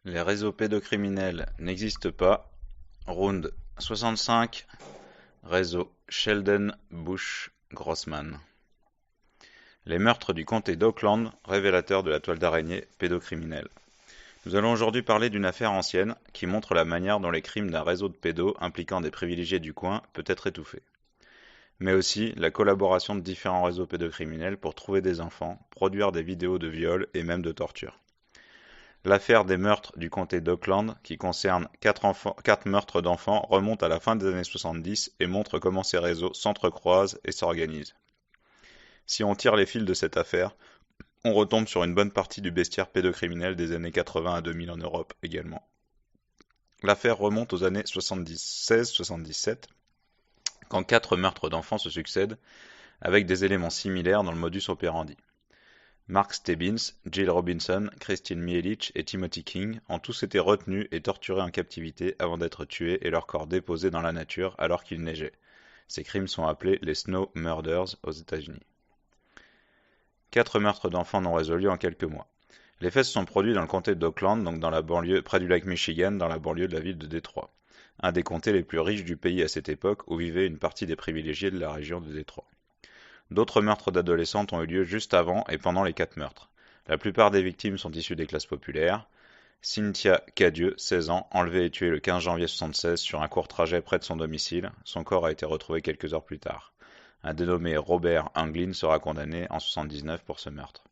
Les réseaux pédocriminels n'existent pas. Round 65. Réseau Sheldon Bush Grossman. Les meurtres du comté d'Oakland, révélateurs de la toile d'araignée pédocriminelle. Nous allons aujourd'hui parler d'une affaire ancienne qui montre la manière dont les crimes d'un réseau de pédos impliquant des privilégiés du coin peut être étouffé. Mais aussi la collaboration de différents réseaux pédocriminels pour trouver des enfants, produire des vidéos de viols et même de torture. L'affaire des meurtres du comté d'Oakland, qui concerne 4 meurtres d'enfants, remonte à la fin des années 70 et montre comment ces réseaux s'entrecroisent et s'organisent. Si on tire les fils de cette affaire, on retombe sur une bonne partie du bestiaire pédocriminel des années 80 à 2000 en Europe également. L'affaire remonte aux années 76-77, quand 4 meurtres d'enfants se succèdent, avec des éléments similaires dans le modus operandi. Mark Stebbins, Jill Robinson, Christine Mielich et Timothy King ont tous été retenus et torturés en captivité avant d'être tués et leurs corps déposés dans la nature alors qu'il neigeait. Ces crimes sont appelés les Snow Murders aux États-Unis. 4 meurtres d'enfants non résolus en quelques mois. Les faits se sont produits dans le comté d'Oakland, donc dans la banlieue, près du lac Michigan, dans la banlieue de la ville de Détroit, un des comtés les plus riches du pays à cette époque où vivait une partie des privilégiés de la région de Détroit. D'autres meurtres d'adolescentes ont eu lieu juste avant et pendant les 4 meurtres. La plupart des victimes sont issues des classes populaires. Cynthia Cadieux, 16 ans, enlevée et tuée le 15 janvier 1976 sur un court trajet près de son domicile. Son corps a été retrouvé quelques heures plus tard. Un dénommé Robert Anglin sera condamné en 1979 pour ce meurtre.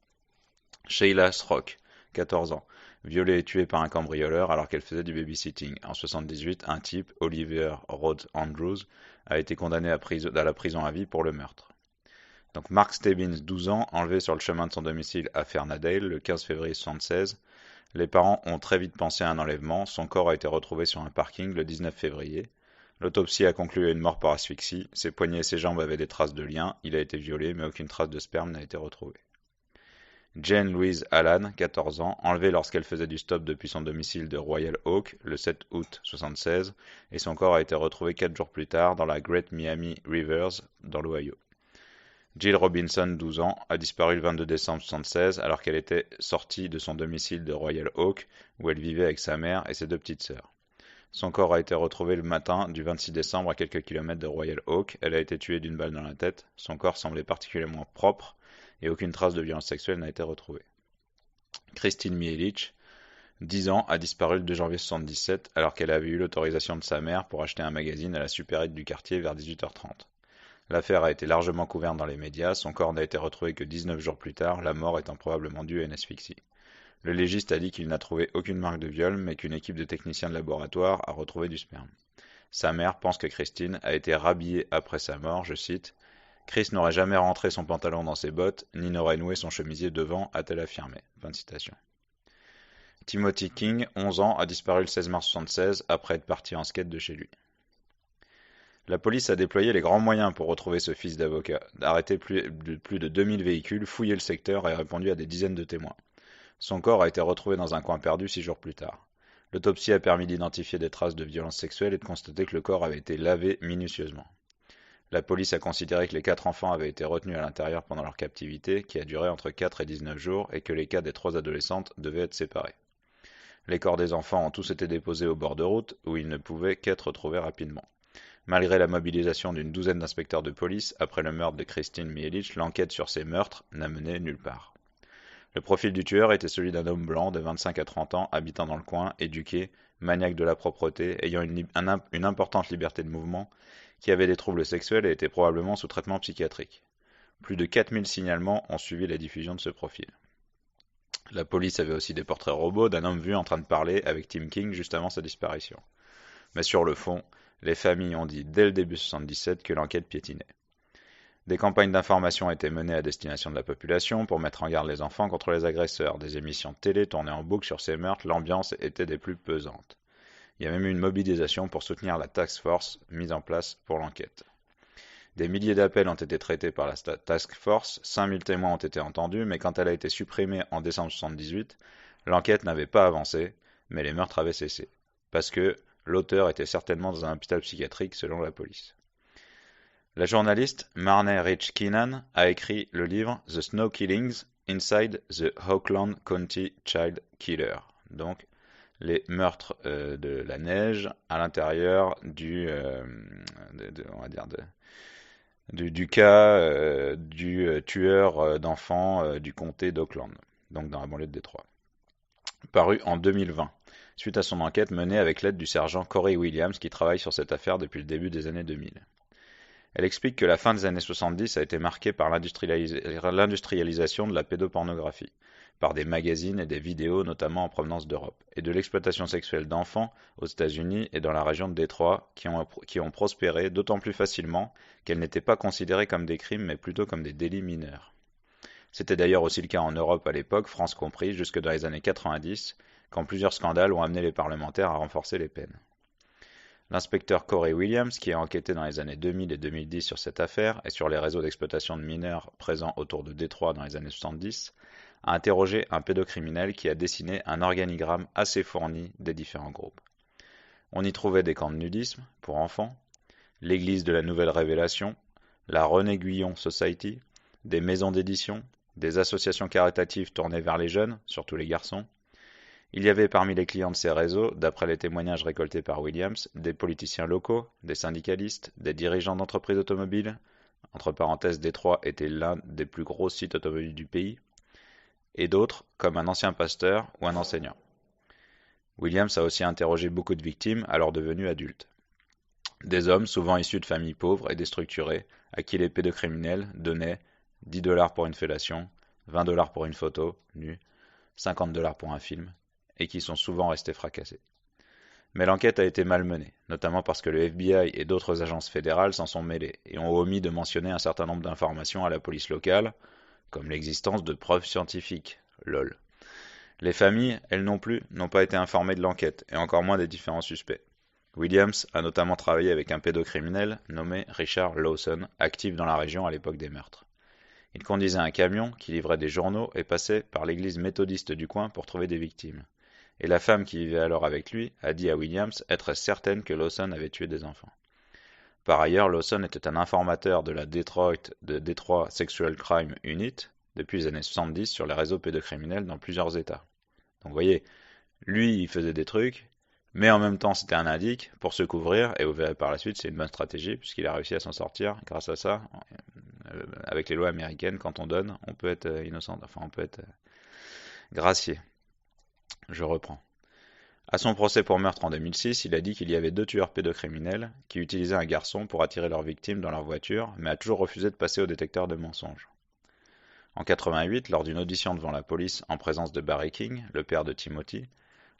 Sheila Srock, 14 ans, violée et tuée par un cambrioleur alors qu'elle faisait du babysitting. En 1978, un type, Oliver Rhodes Andrews, a été condamné à la prison à vie pour le meurtre. Donc Mark Stebbins, 12 ans, enlevé sur le chemin de son domicile à Fernandale le 15 février 1976. Les parents ont très vite pensé à un enlèvement. Son corps a été retrouvé sur un parking le 19 février. L'autopsie a conclu à une mort par asphyxie. Ses poignets et ses jambes avaient des traces de liens. Il a été violé, mais aucune trace de sperme n'a été retrouvée. Jane Louise Allan, 14 ans, enlevée lorsqu'elle faisait du stop depuis son domicile de Royal Oak le 7 août 1976, et son corps a été retrouvé 4 jours plus tard dans la Great Miami Rivers, dans l'Ohio. Jill Robinson, 12 ans, a disparu le 22 décembre 1976 alors qu'elle était sortie de son domicile de Royal Oak où elle vivait avec sa mère et ses 2 petites sœurs. Son corps a été retrouvé le matin du 26 décembre à quelques kilomètres de Royal Oak. Elle a été tuée d'une balle dans la tête. Son corps semblait particulièrement propre et aucune trace de violence sexuelle n'a été retrouvée. Christine Mielich, 10 ans, a disparu le 2 janvier 1977 alors qu'elle avait eu l'autorisation de sa mère pour acheter un magazine à la supérette du quartier vers 18h30. L'affaire a été largement couverte dans les médias, son corps n'a été retrouvé que 19 jours plus tard, la mort étant probablement due à une asphyxie. Le légiste a dit qu'il n'a trouvé aucune marque de viol, mais qu'une équipe de techniciens de laboratoire a retrouvé du sperme. Sa mère pense que Christine a été rhabillée après sa mort, je cite, « Chris n'aurait jamais rentré son pantalon dans ses bottes, ni n'aurait noué son chemisier devant, a-t-elle affirmé. » Fin de citation. Timothy King, 11 ans, a disparu le 16 mars 1976 après être parti en skate de chez lui. La police a déployé les grands moyens pour retrouver ce fils d'avocat, arrêté plus de 2000 véhicules, fouillé le secteur et répondu à des dizaines de témoins. Son corps a été retrouvé dans un coin perdu 6 jours plus tard. L'autopsie a permis d'identifier des traces de violences sexuelles et de constater que le corps avait été lavé minutieusement. La police a considéré que les 4 enfants avaient été retenus à l'intérieur pendant leur captivité, qui a duré entre 4 et 19 jours, et que les cas des 3 adolescentes devaient être séparés. Les corps des enfants ont tous été déposés au bord de route, où ils ne pouvaient qu'être retrouvés rapidement. Malgré la mobilisation d'une douzaine d'inspecteurs de police après le meurtre de Christine Mielich, l'enquête sur ces meurtres n'a mené nulle part. Le profil du tueur était celui d'un homme blanc de 25 à 30 ans, habitant dans le coin, éduqué, maniaque de la propreté, ayant une importante liberté de mouvement, qui avait des troubles sexuels et était probablement sous traitement psychiatrique. Plus de 4000 signalements ont suivi la diffusion de ce profil. La police avait aussi des portraits robots d'un homme vu en train de parler avec Tim King juste avant sa disparition. Mais sur le fond, les familles ont dit dès le début 1977 que l'enquête piétinait. Des campagnes d'information ont été menées à destination de la population pour mettre en garde les enfants contre les agresseurs. Des émissions de télé tournées en boucle sur ces meurtres, l'ambiance était des plus pesantes. Il y a même eu une mobilisation pour soutenir la task force mise en place pour l'enquête. Des milliers d'appels ont été traités par la task force, 5000 témoins ont été entendus, mais quand elle a été supprimée en décembre 1978, l'enquête n'avait pas avancé, mais les meurtres avaient cessé. Parce que l'auteur était certainement dans un hôpital psychiatrique selon la police. La journaliste Marney Rich Keenan a écrit le livre The Snow Killings Inside the Oakland County Child Killer, donc les meurtres de la neige à l'intérieur on va dire du cas du tueur d'enfants du comté d'Oakland, donc dans la banlieue de Détroit, paru en 2020, suite à son enquête menée avec l'aide du sergent Corey Williams qui travaille sur cette affaire depuis le début des années 2000. Elle explique que la fin des années 70 a été marquée par l'industrialisation de la pédopornographie, par des magazines et des vidéos notamment en provenance d'Europe, et de l'exploitation sexuelle d'enfants aux États-Unis et dans la région de Détroit qui ont prospéré d'autant plus facilement qu'elles n'étaient pas considérées comme des crimes mais plutôt comme des délits mineurs. C'était d'ailleurs aussi le cas en Europe à l'époque, France comprise, jusque dans les années 90, quand plusieurs scandales ont amené les parlementaires à renforcer les peines. L'inspecteur Corey Williams, qui a enquêté dans les années 2000 et 2010 sur cette affaire et sur les réseaux d'exploitation de mineurs présents autour de Détroit dans les années 70, a interrogé un pédocriminel qui a dessiné un organigramme assez fourni des différents groupes. On y trouvait des camps de nudisme pour enfants, l'église de la Nouvelle Révélation, la René Guyon Society, des maisons d'édition, des associations caritatives tournées vers les jeunes, surtout les garçons. Il y avait parmi les clients de ces réseaux, d'après les témoignages récoltés par Williams, des politiciens locaux, des syndicalistes, des dirigeants d'entreprises automobiles, entre parenthèses, Détroit était l'un des plus gros sites automobiles du pays, et d'autres, comme un ancien pasteur ou un enseignant. Williams a aussi interrogé beaucoup de victimes, alors devenues adultes. Des hommes, souvent issus de familles pauvres et déstructurées, à qui les pédocriminels donnaient 10 $ pour une fellation, 20 $ pour une photo nue, 50 $ pour un film, et qui sont souvent restés fracassés. Mais l'enquête a été mal menée, notamment parce que le FBI et d'autres agences fédérales s'en sont mêlées et ont omis de mentionner un certain nombre d'informations à la police locale, comme l'existence de preuves scientifiques, lol. Les familles, elles non plus, n'ont pas été informées de l'enquête, et encore moins des différents suspects. Williams a notamment travaillé avec un pédocriminel nommé Richard Lawson, actif dans la région à l'époque des meurtres. Il conduisait un camion qui livrait des journaux et passait par l'église méthodiste du coin pour trouver des victimes. Et la femme qui vivait alors avec lui a dit à Williams être certaine que Lawson avait tué des enfants. Par ailleurs, Lawson était un informateur de la Detroit Sexual Crime Unit depuis les années 70 sur les réseaux pédocriminels dans plusieurs États. Donc vous voyez, lui il faisait des trucs, mais en même temps c'était un indique pour se couvrir, et vous verrez par la suite c'est une bonne stratégie puisqu'il a réussi à s'en sortir grâce à ça. Avec les lois américaines, quand on donne, on peut être innocent, enfin on peut être gracié. Je reprends. À son procès pour meurtre en 2006, il a dit qu'il y avait 2 tueurs pédocriminels qui utilisaient un garçon pour attirer leurs victimes dans leur voiture, mais a toujours refusé de passer au détecteur de mensonges. En 88, lors d'une audition devant la police en présence de Barry King, le père de Timothy,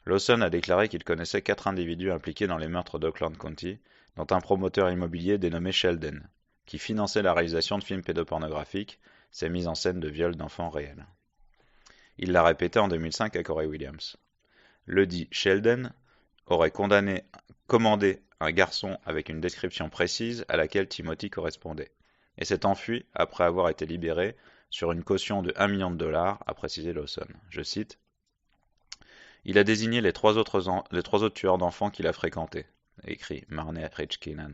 Lawson a déclaré qu'il connaissait 4 individus impliqués dans les meurtres d'Oakland County, dont un promoteur immobilier dénommé Sheldon, qui finançait la réalisation de films pédopornographiques, ses mises en scène de viols d'enfants réels. Il l'a répété en 2005 à Corey Williams. Le dit Sheldon aurait commandé un garçon avec une description précise à laquelle Timothy correspondait, et s'est enfui après avoir été libéré sur une caution de $1 million, a précisé Lawson. Je cite. Il a désigné les 3 autres tueurs d'enfants qu'il a fréquentés, écrit Marney Rich Keenan.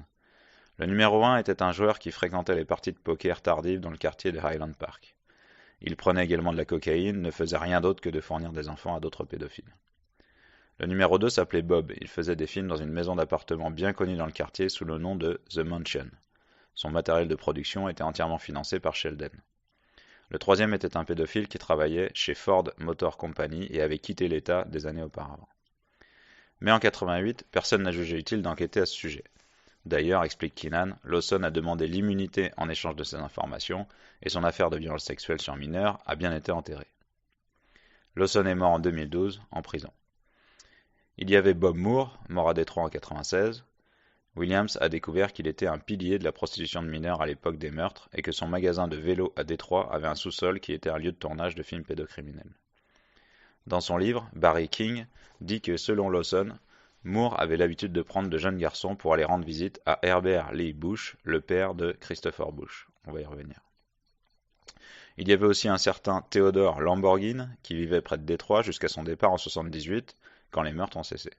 Le numéro 1 était un joueur qui fréquentait les parties de poker tardives dans le quartier de Highland Park. Il prenait également de la cocaïne, ne faisait rien d'autre que de fournir des enfants à d'autres pédophiles. Le numéro 2 s'appelait Bob, il faisait des films dans une maison d'appartement bien connue dans le quartier sous le nom de The Mansion. Son matériel de production était entièrement financé par Sheldon. Le 3e était un pédophile qui travaillait chez Ford Motor Company et avait quitté l'État des années auparavant. Mais en 88, personne n'a jugé utile d'enquêter à ce sujet. D'ailleurs, explique Keenan, Lawson a demandé l'immunité en échange de ces informations et son affaire de violence sexuelle sur mineurs a bien été enterrée. Lawson est mort en 2012, en prison. Il y avait Bob Moore, mort à Détroit en 1996. Williams a découvert qu'il était un pilier de la prostitution de mineurs à l'époque des meurtres et que son magasin de vélos à Détroit avait un sous-sol qui était un lieu de tournage de films pédocriminels. Dans son livre, Barry King dit que, selon Lawson, Moore avait l'habitude de prendre de jeunes garçons pour aller rendre visite à Herbert Lee Bush, le père de Christopher Bush. On va y revenir. Il y avait aussi un certain Theodore Lamborghini qui vivait près de Détroit jusqu'à son départ en 1978, quand les meurtres ont cessé.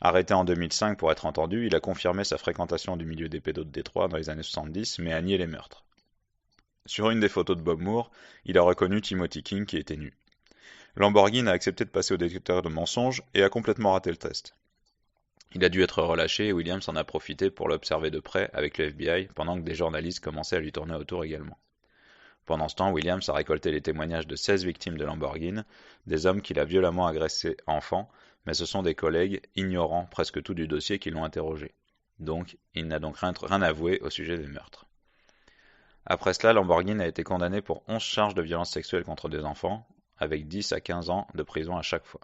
Arrêté en 2005 pour être entendu, il a confirmé sa fréquentation du milieu des pédos de Détroit dans les années 70, mais a nié les meurtres. Sur une des photos de Bob Moore, il a reconnu Timothy King qui était nu. Lamborghini a accepté de passer au détecteur de mensonges et a complètement raté le test. Il a dû être relâché et Williams en a profité pour l'observer de près avec le FBI pendant que des journalistes commençaient à lui tourner autour également. Pendant ce temps, Williams a récolté les témoignages de 16 victimes de Lamborghini, des hommes qu'il a violemment agressés enfants, mais ce sont des collègues, ignorant presque tout du dossier, qui l'ont interrogé. Donc, il n'a donc rien avoué au sujet des meurtres. Après cela, Lamborghini a été condamné pour 11 charges de violence sexuelle contre des enfants, avec 10 à 15 ans de prison à chaque fois.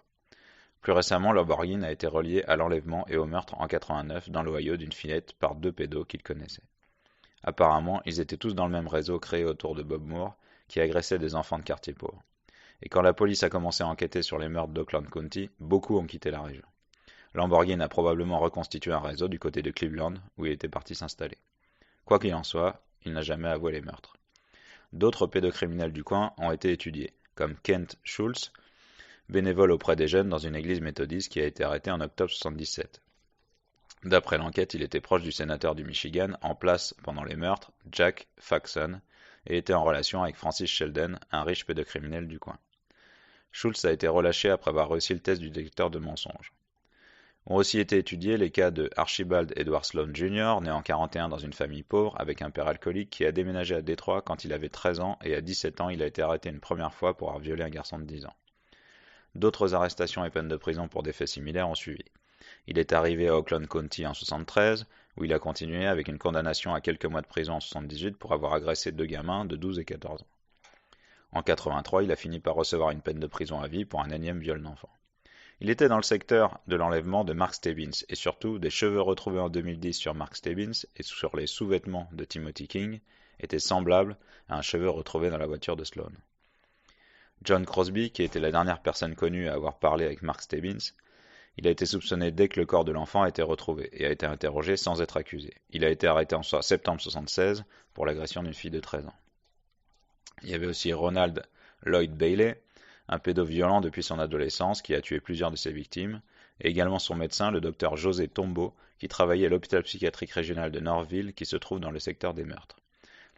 Plus récemment, Lamborghini a été relié à l'enlèvement et au meurtre en 89 dans l'Ohio d'une fillette par 2 pédos qu'il connaissait. Apparemment, ils étaient tous dans le même réseau créé autour de Bob Moore, qui agressait des enfants de quartiers pauvres. Et quand la police a commencé à enquêter sur les meurtres d'Oakland County, beaucoup ont quitté la région. Lamborghini a probablement reconstitué un réseau du côté de Cleveland, où il était parti s'installer. Quoi qu'il en soit, il n'a jamais avoué les meurtres. D'autres pédocriminels du coin ont été étudiés, comme Kent Schultz, bénévole auprès des jeunes dans une église méthodiste qui a été arrêté en octobre 1977. D'après l'enquête, il était proche du sénateur du Michigan en place pendant les meurtres, Jack Faxon, et était en relation avec Francis Sheldon, un riche pédocriminel du coin. Schultz a été relâché après avoir réussi le test du détecteur de mensonges. Ont aussi été étudiés les cas de Archibald Edward Sloan Jr., né en 1941 dans une famille pauvre avec un père alcoolique qui a déménagé à Détroit quand il avait 13 ans et à 17 ans il a été arrêté une première fois pour avoir violé un garçon de 10 ans. D'autres arrestations et peines de prison pour des faits similaires ont suivi. Il est arrivé à Oakland County en 1973, où il a continué avec une condamnation à quelques mois de prison en 1978 pour avoir agressé 2 gamins de 12 et 14 ans. En 1983, il a fini par recevoir une peine de prison à vie pour un énième viol d'enfant. Il était dans le secteur de l'enlèvement de Mark Stebbins, et surtout des cheveux retrouvés en 2010 sur Mark Stebbins et sur les sous-vêtements de Timothy King étaient semblables à un cheveu retrouvé dans la voiture de Sloan. John Crosby, qui était la dernière personne connue à avoir parlé avec Mark Stebbins, il a été soupçonné dès que le corps de l'enfant a été retrouvé et a été interrogé sans être accusé. Il a été arrêté en septembre 1976 pour l'agression d'une fille de 13 ans. Il y avait aussi Ronald Lloyd Bailey, un pédo violent depuis son adolescence qui a tué plusieurs de ses victimes, et également son médecin, le docteur José Tombeau, qui travaillait à l'hôpital psychiatrique régional de Northville qui se trouve dans le secteur des meurtres.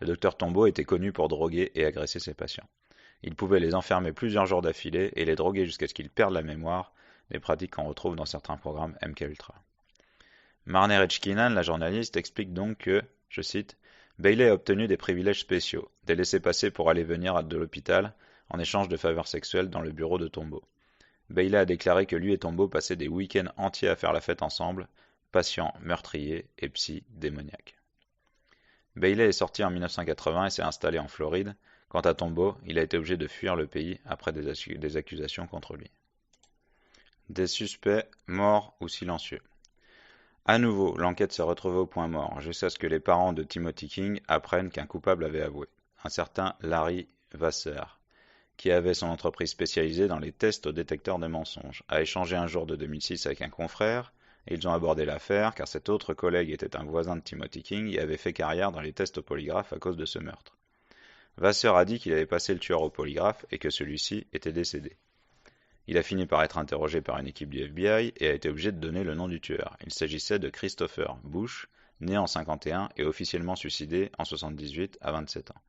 Le docteur Tombeau était connu pour droguer et agresser ses patients. Il pouvait les enfermer plusieurs jours d'affilée et les droguer jusqu'à ce qu'ils perdent la mémoire, des pratiques qu'on retrouve dans certains programmes MKUltra. Marné Rechkinan, la journaliste, explique donc que, je cite, Bailey a obtenu des privilèges spéciaux, des laissez-passer pour aller venir de l'hôpital, en échange de faveurs sexuelles dans le bureau de Tombeau. Bailey a déclaré que lui et Tombeau passaient des week-ends entiers à faire la fête ensemble, patient meurtrier et psy démoniaque. Bailey est sorti en 1980 et s'est installé en Floride. Quant à Tombeau, il a été obligé de fuir le pays après des accusations contre lui. Des suspects morts ou silencieux. À nouveau, l'enquête s'est retrouvée au point mort, jusqu'à ce que les parents de Timothy King apprennent qu'un coupable avait avoué, un certain Larry Vasseur, qui avait son entreprise spécialisée dans les tests au détecteur de mensonges, a échangé un jour de 2006 avec un confrère, et ils ont abordé l'affaire car cet autre collègue était un voisin de Timothy King et avait fait carrière dans les tests au polygraphe à cause de ce meurtre. Vasseur a dit qu'il avait passé le tueur au polygraphe et que celui-ci était décédé. Il a fini par être interrogé par une équipe du FBI et a été obligé de donner le nom du tueur. Il s'agissait de Christopher Bush, né en 51 et officiellement suicidé en 78 à 27 ans.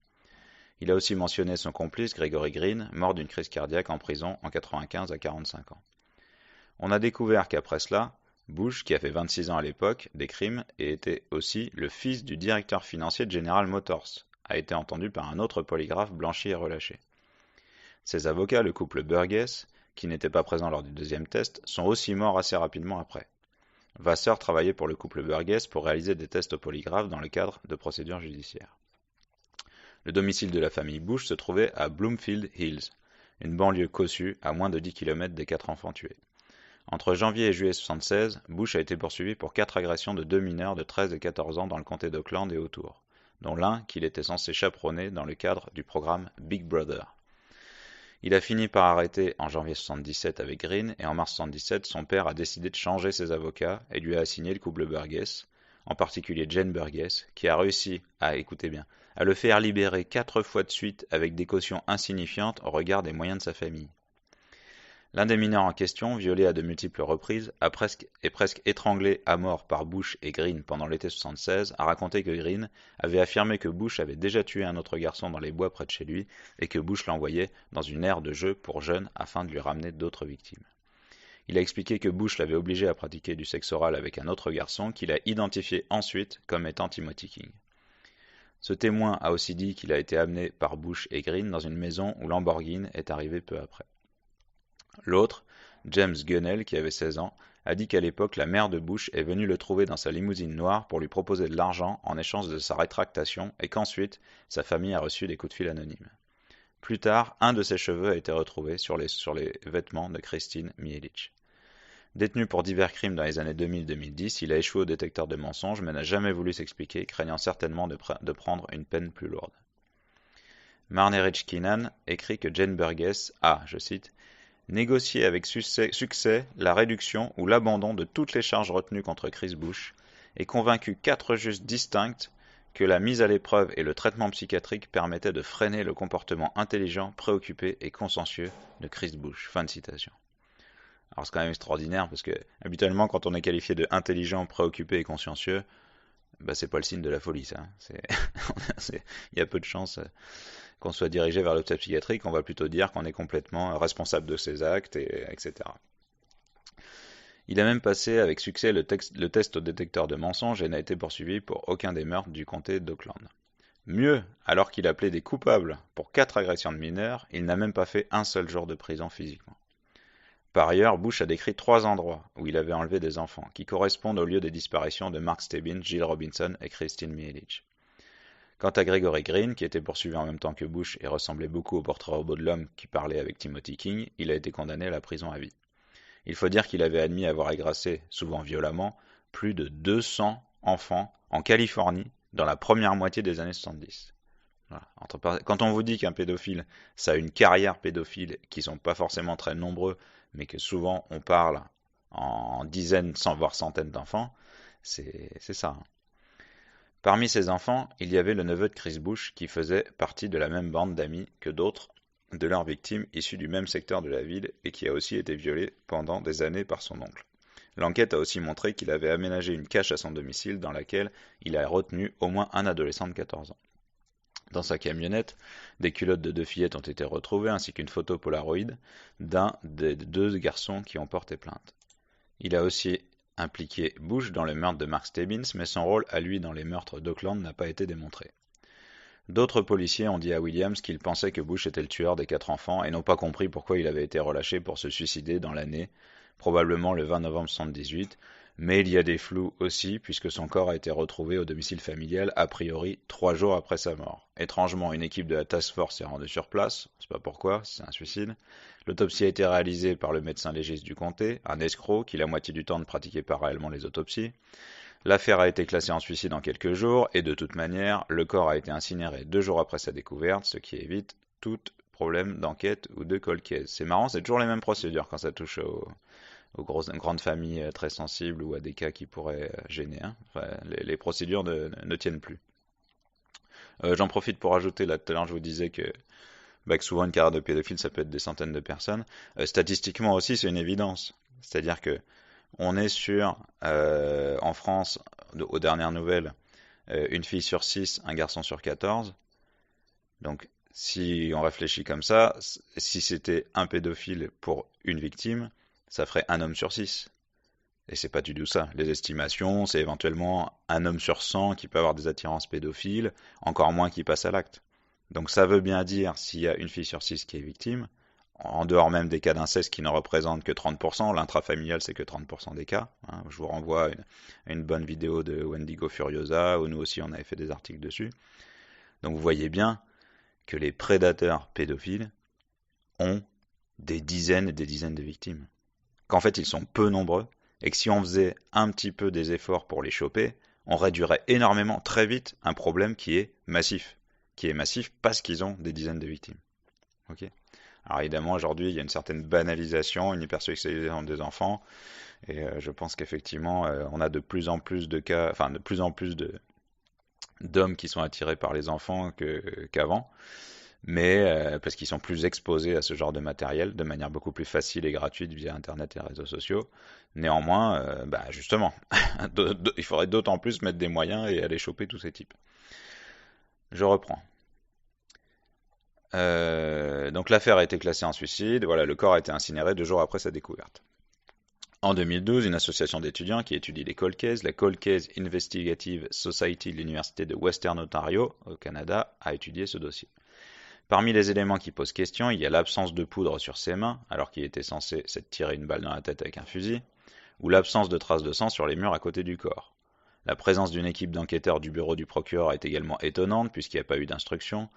Il a aussi mentionné son complice Gregory Green, mort d'une crise cardiaque en prison en 95 à 45 ans. On a découvert qu'après cela, Bush, qui a fait 26 ans à l'époque des crimes et était aussi le fils du directeur financier de General Motors, a été entendu par un autre polygraphe blanchi et relâché. Ses avocats, le couple Burgess, qui n'étaient pas présents lors du deuxième test, sont aussi morts assez rapidement après. Vasseur travaillait pour le couple Burgess pour réaliser des tests au polygraphe dans le cadre de procédures judiciaires. Le domicile de la famille Bush se trouvait à Bloomfield Hills, une banlieue cossue à moins de 10 km des 4 enfants tués. Entre janvier et juillet 1976, Bush a été poursuivi pour 4 agressions de 2 mineurs de 13 et 14 ans dans le comté d'Oakland et autour, dont l'un qu'il était censé chaperonner dans le cadre du programme Big Brother. Il a fini par arrêter en janvier 1977 avec Green et en mars 1977, son père a décidé de changer ses avocats et lui a assigné le couple Burgess, en particulier Jane Burgess, qui a réussi écoutez bien, à le faire libérer 4 fois de suite avec des cautions insignifiantes au regard des moyens de sa famille. L'un des mineurs en question, violé à de multiples reprises, est presque étranglé à mort par Bush et Green pendant l'été 76, a raconté que Green avait affirmé que Bush avait déjà tué un autre garçon dans les bois près de chez lui et que Bush l'envoyait dans une aire de jeu pour jeunes afin de lui ramener d'autres victimes. Il a expliqué que Bush l'avait obligé à pratiquer du sexe oral avec un autre garçon qu'il a identifié ensuite comme étant Timothy King. Ce témoin a aussi dit qu'il a été amené par Bush et Green dans une maison où Lamborghini est arrivé peu après. L'autre, James Gunnell, qui avait 16 ans, a dit qu'à l'époque, la mère de Bush est venue le trouver dans sa limousine noire pour lui proposer de l'argent en échange de sa rétractation et qu'ensuite, sa famille a reçu des coups de fil anonymes. Plus tard, un de ses cheveux a été retrouvé sur les vêtements de Christine Mihelich. Détenu pour divers crimes dans les années 2000-2010, il a échoué au détecteur de mensonges mais n'a jamais voulu s'expliquer, craignant certainement de prendre une peine plus lourde. Marne Rich Keenan écrit que Jane Burgess a, je cite, négocié avec succès la réduction ou l'abandon de toutes les charges retenues contre Chris Bush et convaincu 4 juges distincts que la mise à l'épreuve et le traitement psychiatrique permettaient de freiner le comportement intelligent, préoccupé et consciencieux de Chris Bush. Fin de citation. Alors c'est quand même extraordinaire parce que habituellement quand on est qualifié de intelligent, préoccupé et consciencieux, bah, c'est pas le signe de la folie ça. Il y a peu de chances qu'on soit dirigé vers l'hôpital psychiatrique, on va plutôt dire qu'on est complètement responsable de ses actes, etc. Il a même passé avec succès le test au détecteur de mensonges et n'a été poursuivi pour aucun des meurtres du comté d'Oakland. Mieux, alors qu'il a plaidé coupable pour 4 agressions de mineurs, il n'a même pas fait un seul jour de prison physiquement. Par ailleurs, Bush a décrit 3 endroits où il avait enlevé des enfants, qui correspondent au lieu des disparitions de Mark Stebbins, Jill Robinson et Christine Mihelich. Quant à Gregory Green, qui était poursuivi en même temps que Bush et ressemblait beaucoup au portrait robot de l'homme qui parlait avec Timothy King, il a été condamné à la prison à vie. Il faut dire qu'il avait admis avoir agressé, souvent violemment, plus de 200 enfants en Californie dans la première moitié des années 70. Voilà. Quand on vous dit qu'un pédophile, ça a une carrière pédophile qui ne sont pas forcément très nombreux, mais que souvent on parle en dizaines, voire centaines d'enfants, c'est ça. Parmi ces enfants, il y avait le neveu de Chris Bush qui faisait partie de la même bande d'amis que d'autres de leurs victimes issues du même secteur de la ville et qui a aussi été violé pendant des années par son oncle. L'enquête a aussi montré qu'il avait aménagé une cache à son domicile dans laquelle il a retenu au moins un adolescent de 14 ans. Dans sa camionnette, des culottes de 2 fillettes ont été retrouvées ainsi qu'une photo Polaroid d'un des 2 garçons qui ont porté plainte. Il a aussi impliqué Bush dans le meurtre de Mark Stebbins, mais son rôle à lui dans les meurtres d'Oakland n'a pas été démontré. D'autres policiers ont dit à Williams qu'ils pensaient que Bush était le tueur des 4 enfants et n'ont pas compris pourquoi il avait été relâché pour se suicider dans l'année, probablement le 20 novembre 1978, mais il y a des flous aussi puisque son corps a été retrouvé au domicile familial a priori 3 jours après sa mort. Étrangement, une équipe de la task force s'est rendue sur place, on ne sait pas pourquoi, c'est un suicide. L'autopsie a été réalisée par le médecin légiste du comté, un escroc qui la moitié du temps ne pratiquait pas réellement les autopsies. L'affaire a été classée en suicide en quelques jours et de toute manière, le corps a été incinéré 2 jours après sa découverte, ce qui évite tout problème d'enquête ou de cold case. C'est marrant, c'est toujours les mêmes procédures quand ça touche aux grandes familles très sensibles ou à des cas qui pourraient gêner. Hein. Enfin, les procédures ne tiennent plus. J'en profite pour ajouter, là tout à l'heure je vous disais que souvent une carrière de pédophile ça peut être des centaines de personnes. Statistiquement aussi c'est une évidence. C'est-à-dire que on est sur, en France, aux dernières nouvelles, une fille sur 6, un garçon sur 14. Donc si on réfléchit comme ça, si c'était un pédophile pour une victime, ça ferait un homme sur 6. Et c'est pas du tout ça. Les estimations, c'est éventuellement un homme sur 100 qui peut avoir des attirances pédophiles, encore moins qui passe à l'acte. Donc ça veut bien dire, s'il y a une fille sur 6 qui est victime, en dehors même des cas d'inceste qui ne représentent que 30%, l'intrafamilial c'est que 30% des cas. Hein. Je vous renvoie à une bonne vidéo de Wendigo Furiosa, où nous aussi on avait fait des articles dessus. Donc vous voyez bien que les prédateurs pédophiles ont des dizaines et des dizaines de victimes. Qu'en fait ils sont peu nombreux, et que si on faisait un petit peu des efforts pour les choper, on réduirait énormément très vite un problème qui est massif parce qu'ils ont des dizaines de victimes. Ok. Alors évidemment aujourd'hui il y a une certaine banalisation, une hypersexualisation des enfants, et je pense qu'effectivement on a de plus en plus de cas, enfin de plus en plus d'hommes qui sont attirés par les enfants qu'avant. mais parce qu'ils sont plus exposés à ce genre de matériel de manière beaucoup plus facile et gratuite via Internet et les réseaux sociaux. Néanmoins, justement, il faudrait d'autant plus mettre des moyens et aller choper tous ces types. Je reprends. Donc l'affaire a été classée en suicide. Voilà, le corps a été incinéré 2 jours après sa découverte. En 2012, une association d'étudiants qui étudie les cold cases, la Cold Case Investigative Society de l'Université de Western Ontario, au Canada, a étudié ce dossier. Parmi les éléments qui posent question, il y a l'absence de poudre sur ses mains, alors qu'il était censé s'être tiré une balle dans la tête avec un fusil, ou l'absence de traces de sang sur les murs à côté du corps. La présence d'une équipe d'enquêteurs du bureau du procureur est également étonnante, puisqu'il n'y a pas eu d'instruction,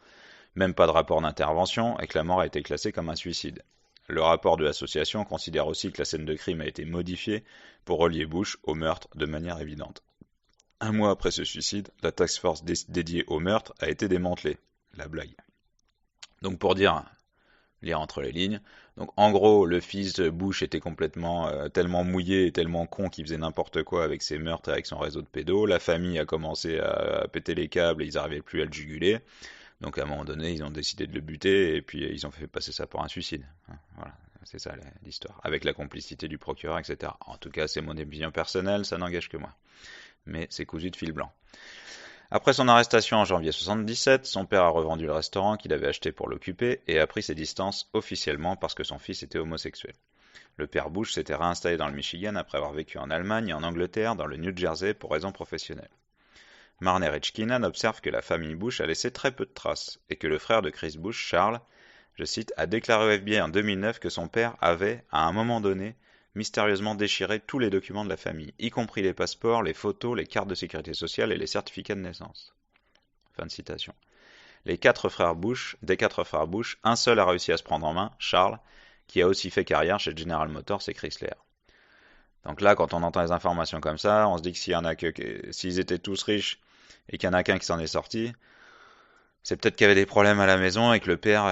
même pas de rapport d'intervention, et que la mort a été classée comme un suicide. Le rapport de l'association considère aussi que la scène de crime a été modifiée pour relier Bush au meurtre de manière évidente. 1 mois après ce suicide, la task force dédiée au meurtre a été démantelée. La blague. Donc pour lire entre les lignes, donc en gros, le fils de Bush était complètement tellement mouillé et tellement con qu'il faisait n'importe quoi avec ses meurtres et avec son réseau de pédos. La famille a commencé à péter les câbles et ils n'arrivaient plus à le juguler. Donc à un moment donné, ils ont décidé de le buter et puis ils ont fait passer ça pour un suicide. Voilà, c'est ça l'histoire. Avec la complicité du procureur, etc. En tout cas, c'est mon opinion personnelle, ça n'engage que moi. Mais c'est cousu de fil blanc. Après son arrestation en janvier 1977, son père a revendu le restaurant qu'il avait acheté pour l'occuper et a pris ses distances officiellement parce que son fils était homosexuel. Le père Bush s'était réinstallé dans le Michigan après avoir vécu en Allemagne et en Angleterre, dans le New Jersey, pour raisons professionnelles. Marner et Chkinan observent que la famille Bush a laissé très peu de traces et que le frère de Chris Bush, Charles, je cite, a déclaré au FBI en 2009 que son père avait, à un moment donné, mystérieusement déchiré tous les documents de la famille, y compris les passeports, les photos, les cartes de sécurité sociale et les certificats de naissance. Fin de citation. Des 4 frères Bush, un seul a réussi à se prendre en main, Charles, qui a aussi fait carrière chez General Motors et Chrysler. Donc là, quand on entend les informations comme ça, on se dit que s'ils étaient tous riches et qu'il y en a qu'un qui s'en est sorti, c'est peut-être qu'il y avait des problèmes à la maison et que le père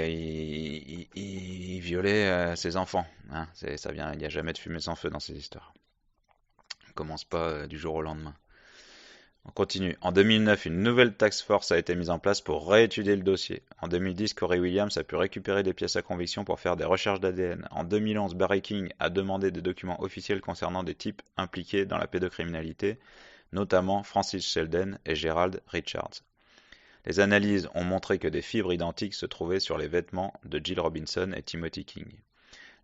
il violait ses enfants. Hein. Ça vient, il n'y a jamais de fumée sans feu dans ces histoires. On commence pas du jour au lendemain. On continue. En 2009, une nouvelle task force a été mise en place pour réétudier le dossier. En 2010, Corey Williams a pu récupérer des pièces à conviction pour faire des recherches d'ADN. En 2011, Barry King a demandé des documents officiels concernant des types impliqués dans la pédocriminalité, notamment Francis Sheldon et Gerald Richards. Les analyses ont montré que des fibres identiques se trouvaient sur les vêtements de Jill Robinson et Timothy King.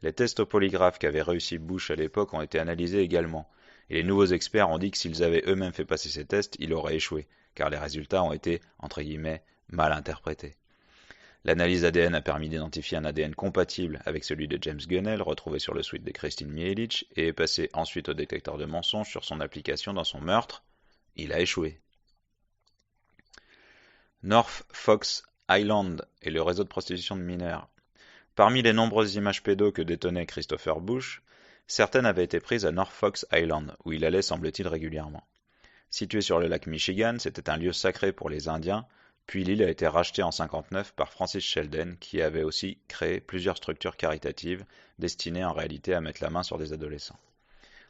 Les tests au polygraphe qu'avait réussi Bush à l'époque ont été analysés également, et les nouveaux experts ont dit que s'ils avaient eux-mêmes fait passer ces tests, il aurait échoué, car les résultats ont été, entre guillemets, mal interprétés. L'analyse ADN a permis d'identifier un ADN compatible avec celui de James Gunnell, retrouvé sur le suite de Christine Mihelich, et est passé ensuite au détecteur de mensonges sur son application dans son meurtre. Il a échoué. North Fox Island et le réseau de prostitution de mineurs. Parmi les nombreuses images pédos que détenait Christopher Bush, certaines avaient été prises à North Fox Island, où il allait semble-t-il régulièrement. Situé sur le lac Michigan, c'était un lieu sacré pour les Indiens, puis l'île a été rachetée en 1959 par Francis Sheldon, qui avait aussi créé plusieurs structures caritatives destinées en réalité à mettre la main sur des adolescents.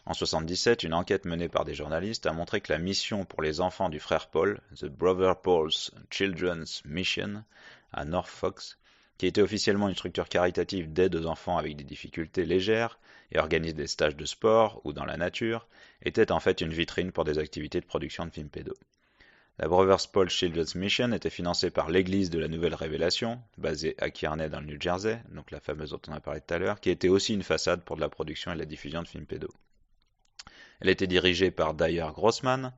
En 1977, une enquête menée par des journalistes a montré que la mission pour les enfants du frère Paul, The Brother Paul's Children's Mission, à North Fox, qui était officiellement une structure caritative d'aide aux enfants avec des difficultés légères et organise des stages de sport ou dans la nature, était en fait une vitrine pour des activités de production de films pédos. La Brothers Paul Children's Mission était financée par l'Église de la Nouvelle Révélation, basée à Kearney dans le New Jersey, donc la fameuse dont on a parlé tout à l'heure, qui était aussi une façade pour de la production et de la diffusion de films pédos. Elle était dirigée par Dyer Grossman,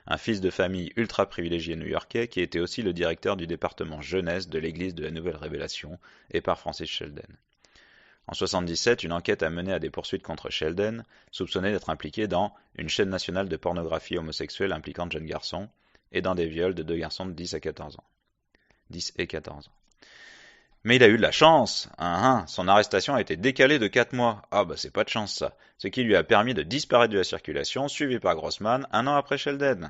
un fils de famille ultra privilégié new-yorkais qui était aussi le directeur du département jeunesse de l'Église de la Nouvelle Révélation, et par Francis Sheldon. En 1977, une enquête a mené à des poursuites contre Sheldon, soupçonné d'être impliqué dans une chaîne nationale de pornographie homosexuelle impliquant de jeunes garçons, et dans des viols de 2 garçons de 10 et 14 ans. Mais il a eu de la chance, son arrestation a été décalée de 4 mois. Ah bah c'est pas de chance ça, ce qui lui a permis de disparaître de la circulation, suivi par Grossman 1 an après Sheldon.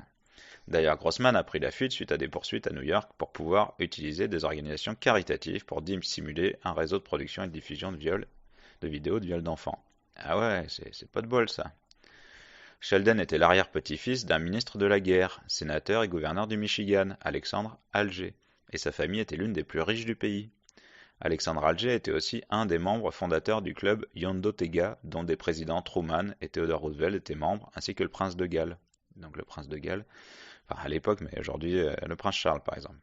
D'ailleurs, Grossman a pris la fuite suite à des poursuites à New York pour pouvoir utiliser des organisations caritatives pour dissimuler un réseau de production et de diffusion de vidéos de viols d'enfants. Ah ouais, c'est pas de bol ça. Sheldon était l'arrière-petit-fils d'un ministre de la guerre, sénateur et gouverneur du Michigan, Alexandre Alger, et sa famille était l'une des plus riches du pays. Alexandre Alger était aussi un des membres fondateurs du club Yondotega, dont des présidents Truman et Theodore Roosevelt étaient membres, ainsi que le prince de Galles. Donc le prince de Galles, enfin à l'époque, mais aujourd'hui le prince Charles par exemple.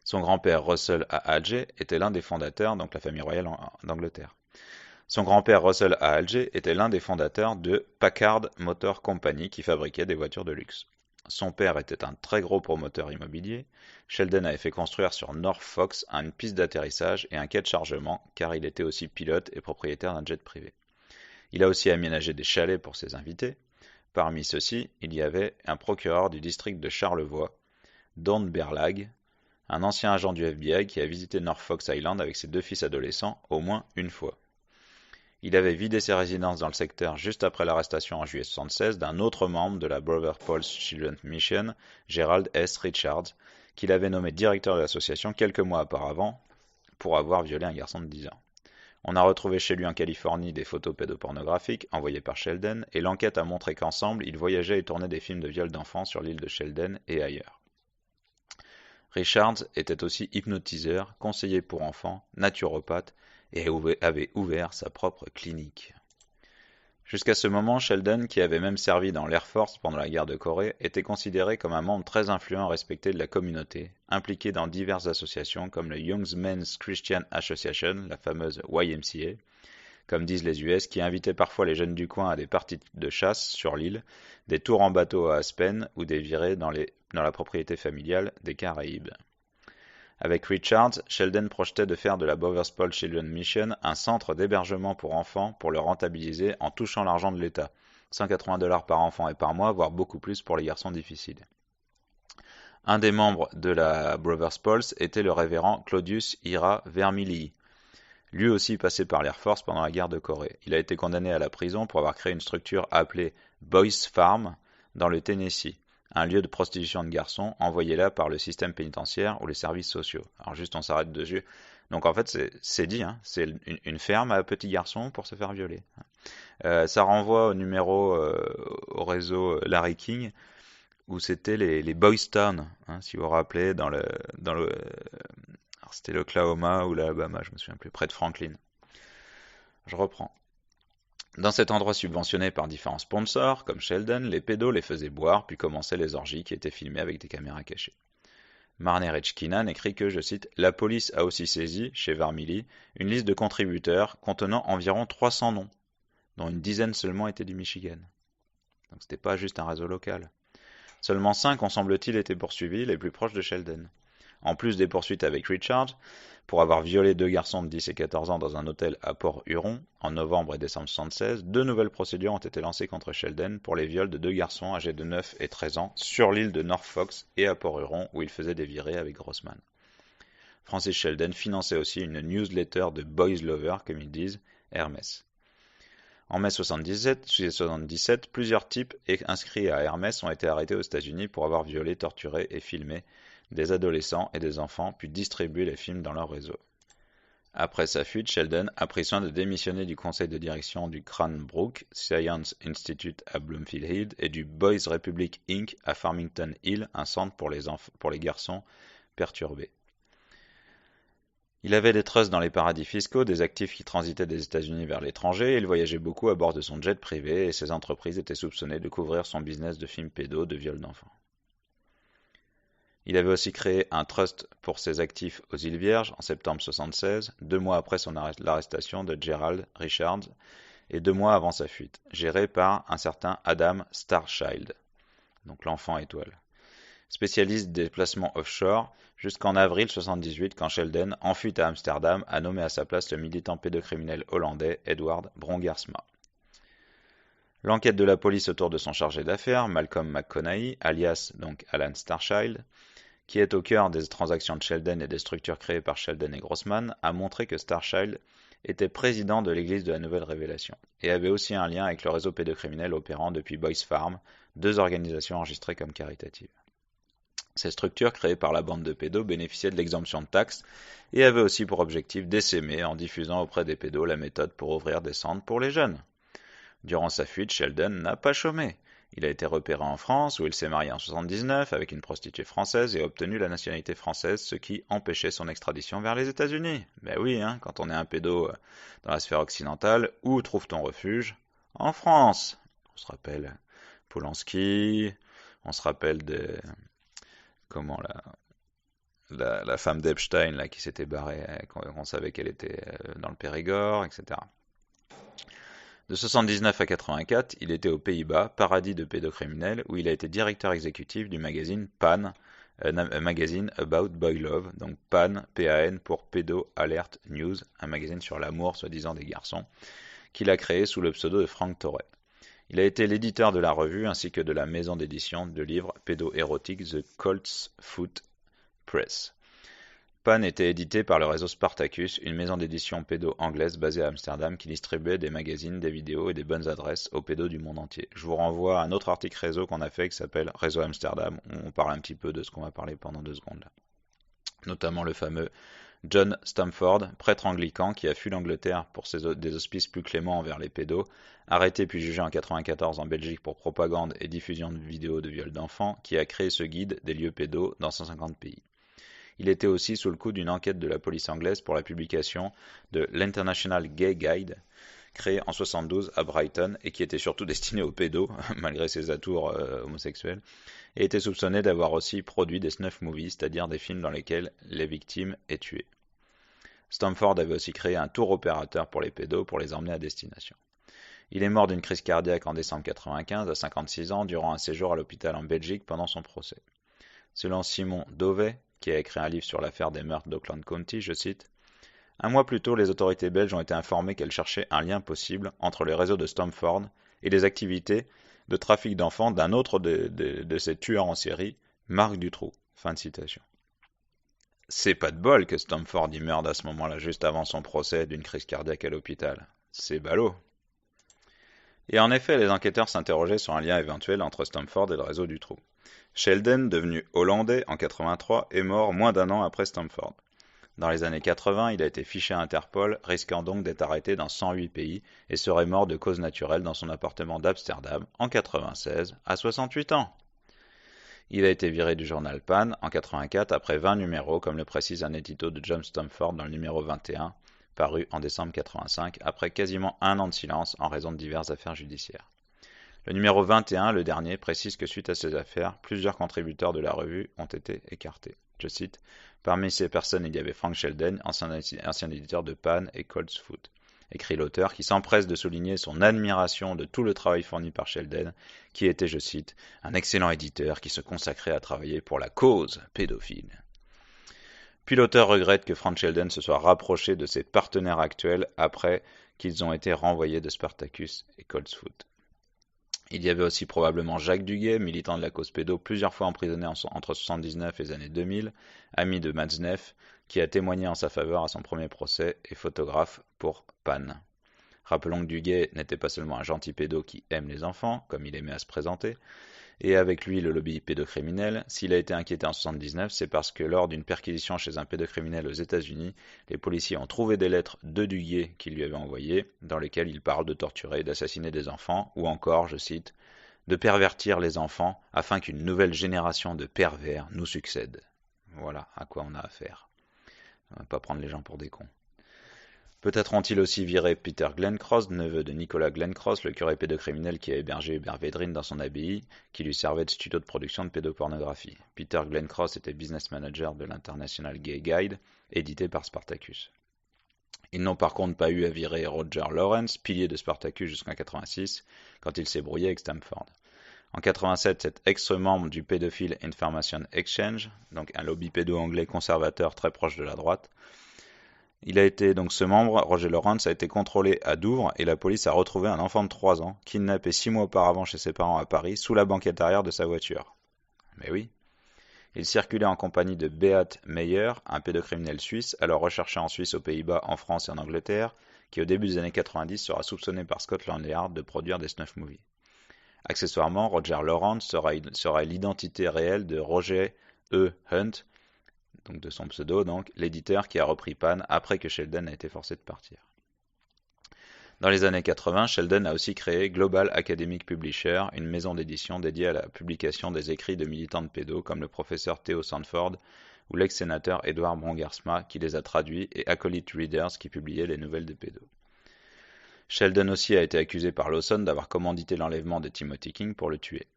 Son grand-père Russell A. Alger était l'un des fondateurs, donc la famille royale d'Angleterre. Son grand-père Russell A. Alger était l'un des fondateurs de Packard Motor Company qui fabriquait des voitures de luxe. Son père était un très gros promoteur immobilier. Sheldon avait fait construire sur North Fox une piste d'atterrissage et un quai de chargement, car il était aussi pilote et propriétaire d'un jet privé. Il a aussi aménagé des chalets pour ses invités. Parmi ceux-ci, il y avait un procureur du district de Charlevoix, Don Berlag, un ancien agent du FBI qui a visité North Fox Island avec ses 2 fils adolescents au moins une fois. Il avait vidé ses résidences dans le secteur juste après l'arrestation en juillet 1976 d'un autre membre de la Brother Paul's Children's Mission, Gerald S. Richards, qu'il avait nommé directeur de l'association quelques mois auparavant pour avoir violé un garçon de 10 ans. On a retrouvé chez lui en Californie des photos pédopornographiques envoyées par Sheldon, et l'enquête a montré qu'ensemble, ils voyageaient et tournaient des films de viol d'enfants sur l'île de Sheldon et ailleurs. Richards était aussi hypnotiseur, conseiller pour enfants, naturopathe, et avait ouvert sa propre clinique. Jusqu'à ce moment, Sheldon, qui avait même servi dans l'Air Force pendant la guerre de Corée, était considéré comme un membre très influent et respecté de la communauté, impliqué dans diverses associations comme le Young Men's Christian Association, la fameuse YMCA, comme disent les US, qui invitait parfois les jeunes du coin à des parties de chasse sur l'île, des tours en bateau à Aspen ou des virées dans la propriété familiale des Caraïbes. Avec Richards, Sheldon projetait de faire de la Botherspool Children's Mission un centre d'hébergement pour enfants pour le rentabiliser en touchant l'argent de l'État, $180 par enfant et par mois, voire beaucoup plus pour les garçons difficiles. Un des membres de la Brothers Pauls était le révérend Claudius Ira Vermilii, lui aussi passé par l'Air Force pendant la guerre de Corée. Il a été condamné à la prison pour avoir créé une structure appelée Boys Farm dans le Tennessee, un lieu de prostitution de garçons envoyé là par le système pénitentiaire ou les services sociaux. Alors juste on s'arrête dessus. Donc en fait c'est dit, hein, c'est une ferme à petits garçons pour se faire violer. Ça renvoie au numéro, au réseau Larry King, où c'était les Boys Town, hein, si vous vous rappelez, alors c'était l'Oklahoma ou l'Alabama, je me souviens plus, près de Franklin. Je reprends. Dans cet endroit subventionné par différents sponsors, comme Sheldon, les pédos les faisaient boire, puis commençaient les orgies qui étaient filmées avec des caméras cachées. Marner Hitchkinan écrit que, je cite, « La police a aussi saisi, chez Vermilii, une liste de contributeurs contenant environ 300 noms, dont une dizaine seulement étaient du Michigan. » Donc c'était pas juste un réseau local. Seulement 5 ont semble-t-il été poursuivis, les plus proches de Sheldon. En plus des poursuites avec Richard, pour avoir violé 2 garçons de 10 et 14 ans dans un hôtel à Port-Huron, en novembre et décembre 1976, 2 nouvelles procédures ont été lancées contre Sheldon pour les viols de 2 garçons âgés de 9 et 13 ans sur l'île de North Fox et à Port-Huron où il faisait des virées avec Grossman. Francis Sheldon finançait aussi une newsletter de Boys Lover, comme ils disent, Hermès. En mai 1977, plusieurs types inscrits à Hermès ont été arrêtés aux États-Unis pour avoir violé, torturé et filmé des adolescents et des enfants, puis distribué les films dans leur réseau. Après sa fuite, Sheldon a pris soin de démissionner du conseil de direction du Cranbrook Science Institute à Bloomfield Hill et du Boys Republic Inc. à Farmington Hill, un centre pour les garçons perturbés. Il avait des trusts dans les paradis fiscaux, des actifs qui transitaient des États-Unis vers l'étranger, et il voyageait beaucoup à bord de son jet privé, et ses entreprises étaient soupçonnées de couvrir son business de films pédos, de viols d'enfants. Il avait aussi créé un trust pour ses actifs aux îles Vierges en septembre 1976, 2 mois après l'arrestation de Gerald Richards et 2 mois avant sa fuite, géré par un certain Adam Starchild, donc l'enfant étoile, spécialiste des placements offshore, jusqu'en avril 1978 quand Sheldon, en fuite à Amsterdam, a nommé à sa place le militant pédocriminel hollandais Edward Brongersma. L'enquête de la police autour de son chargé d'affaires, Malcolm McConaughey, alias donc Alan Starchild, qui est au cœur des transactions de Sheldon et des structures créées par Sheldon et Grossman, a montré que Starchild était président de l'Église de la Nouvelle Révélation et avait aussi un lien avec le réseau pédocriminel opérant depuis Boys Farm, 2 organisations enregistrées comme caritatives. Ces structures créées par la bande de pédos bénéficiaient de l'exemption de taxes et avaient aussi pour objectif d'essaimer en diffusant auprès des pédos la méthode pour ouvrir des centres pour les jeunes. Durant sa fuite, Sheldon n'a pas chômé Il a été repéré en France, où il s'est marié en 79 avec une prostituée française et a obtenu la nationalité française, ce qui empêchait son extradition vers les États-Unis. Ben oui, hein, quand on est un pédo dans la sphère occidentale, où trouve-t-on refuge? En France. On se rappelle Polanski, on se rappelle de comment la femme d'Epstein là qui s'était barrée quand on savait qu'elle était dans le Périgord, etc. De 79 à 84, il était aux Pays-Bas, paradis de pédocriminels, où il a été directeur exécutif du magazine Pan, un magazine about boy love, donc Pan, P-A-N pour Pédo Alert News, un magazine sur l'amour soi-disant des garçons, qu'il a créé sous le pseudo de Frank Torrey. Il a été l'éditeur de la revue ainsi que de la maison d'édition de livres pédo-érotiques The Colts Foot Press. Pan était édité par le réseau Spartacus, une maison d'édition pédo anglaise basée à Amsterdam qui distribuait des magazines, des vidéos et des bonnes adresses aux pédos du monde entier. Je vous renvoie à un autre article réseau qu'on a fait qui s'appelle Réseau Amsterdam, où on parle un petit peu de ce qu'on va parler pendant 2 secondes là. Notamment le fameux John Stamford, prêtre anglican qui a fui l'Angleterre pour des hospices plus cléments envers les pédos, arrêté puis jugé en 1994 en Belgique pour propagande et diffusion de vidéos de viol d'enfants, qui a créé ce guide des lieux pédos dans 150 pays. Il était aussi sous le coup d'une enquête de la police anglaise pour la publication de l'International Gay Guide, créé en 1972 à Brighton et qui était surtout destiné aux pédos, malgré ses atours homosexuels, et était soupçonné d'avoir aussi produit des snuff movies, c'est-à-dire des films dans lesquels les victimes est tuées. Stamford avait aussi créé un tour opérateur pour les pédos pour les emmener à destination. Il est mort d'une crise cardiaque en décembre 1995 à 56 ans durant un séjour à l'hôpital en Belgique pendant son procès. Selon Simon Dovey, qui a écrit un livre sur l'affaire des meurtres d'Oakland County, je cite, « Un mois plus tôt, les autorités belges ont été informées qu'elles cherchaient un lien possible entre les réseaux de Stamford et les activités de trafic d'enfants d'un autre de ces tueurs en série, Marc Dutroux. » Fin de citation. C'est pas de bol que Stamford y meurde à ce moment-là, juste avant son procès d'une crise cardiaque à l'hôpital. C'est ballot. Et en effet, les enquêteurs s'interrogeaient sur un lien éventuel entre Stamford et le réseau Dutroux. Sheldon, devenu hollandais en 1983, est mort moins d'1 an après Stamford. Dans les années 80, il a été fiché à Interpol, risquant donc d'être arrêté dans 108 pays et serait mort de cause naturelle dans son appartement d'Amsterdam en 1996 à 68 ans. Il a été viré du journal Pan en 1984 après 20 numéros, comme le précise un édito de John Stamford dans le numéro 21, paru en décembre 1985, après quasiment 1 an de silence en raison de diverses affaires judiciaires. Le numéro 21, le dernier, précise que suite à ces affaires, plusieurs contributeurs de la revue ont été écartés. Je cite, « Parmi ces personnes, il y avait Frank Sheldon, ancien éditeur de Pan et Colts Foot. » Écrit l'auteur, qui s'empresse de souligner son admiration de tout le travail fourni par Sheldon, qui était, je cite, « un excellent éditeur qui se consacrait à travailler pour la cause pédophile. » Puis l'auteur regrette que Frank Sheldon se soit rapproché de ses partenaires actuels après qu'ils ont été renvoyés de Spartacus et Colts Foot. Il y avait aussi probablement Jacques Duguay, militant de la cause pédo, plusieurs fois emprisonné entre 1979 et les années 2000, ami de Matzneff, qui a témoigné en sa faveur à son premier procès, et photographe pour Pan. Rappelons que Duguay n'était pas seulement un gentil pédo qui aime les enfants, comme il aimait à se présenter, et avec lui le lobby pédocriminel. S'il a été inquiété en 1979, c'est parce que lors d'une perquisition chez un pédocriminel aux États-Unis, les policiers ont trouvé des lettres de Duguay qu'il lui avait envoyées, dans lesquelles il parle de torturer, d'assassiner des enfants, ou encore, je cite, « de pervertir les enfants afin qu'une nouvelle génération de pervers nous succède. » Voilà à quoi on a affaire. On va pas prendre les gens pour des cons. Peut-être ont-ils aussi viré Peter Glencross, neveu de Nicolas Glencross, le curé pédocriminel qui a hébergé Hubert Védrine dans son abbaye, qui lui servait de studio de production de pédopornographie. Peter Glencross était business manager de l'International Gay Guide, édité par Spartacus. Ils n'ont par contre pas eu à virer Roger Lawrence, pilier de Spartacus jusqu'en 1986, quand il s'est brouillé avec Stamford. En 1987, cet ex-membre du Pedophile Information Exchange, donc un lobby pédo anglais conservateur très proche de la droite, ce membre, Roger Lawrence, a été contrôlé à Douvres et la police a retrouvé un enfant de 3 ans, kidnappé 6 mois auparavant chez ses parents à Paris, sous la banquette arrière de sa voiture. Mais oui. Il circulait en compagnie de Beat Meyer, un pédocriminel suisse, alors recherché en Suisse, aux Pays-Bas, en France et en Angleterre, qui au début des années 90 sera soupçonné par Scotland Yard de produire des snuff movies. Accessoirement, Roger Lawrence sera l'identité réelle de Roger E. Hunt, donc de son pseudo, l'éditeur qui a repris Pan après que Sheldon a été forcé de partir. Dans les années 80, Sheldon a aussi créé Global Academic Publisher, une maison d'édition dédiée à la publication des écrits de militants de pédos comme le professeur Theo Sanford ou l'ex-sénateur Edward Brongersma qui les a traduits et Acolyte Readers qui publiait les nouvelles des pédos. Sheldon aussi a été accusé par Lawson d'avoir commandité l'enlèvement de Timothy King pour le tuer.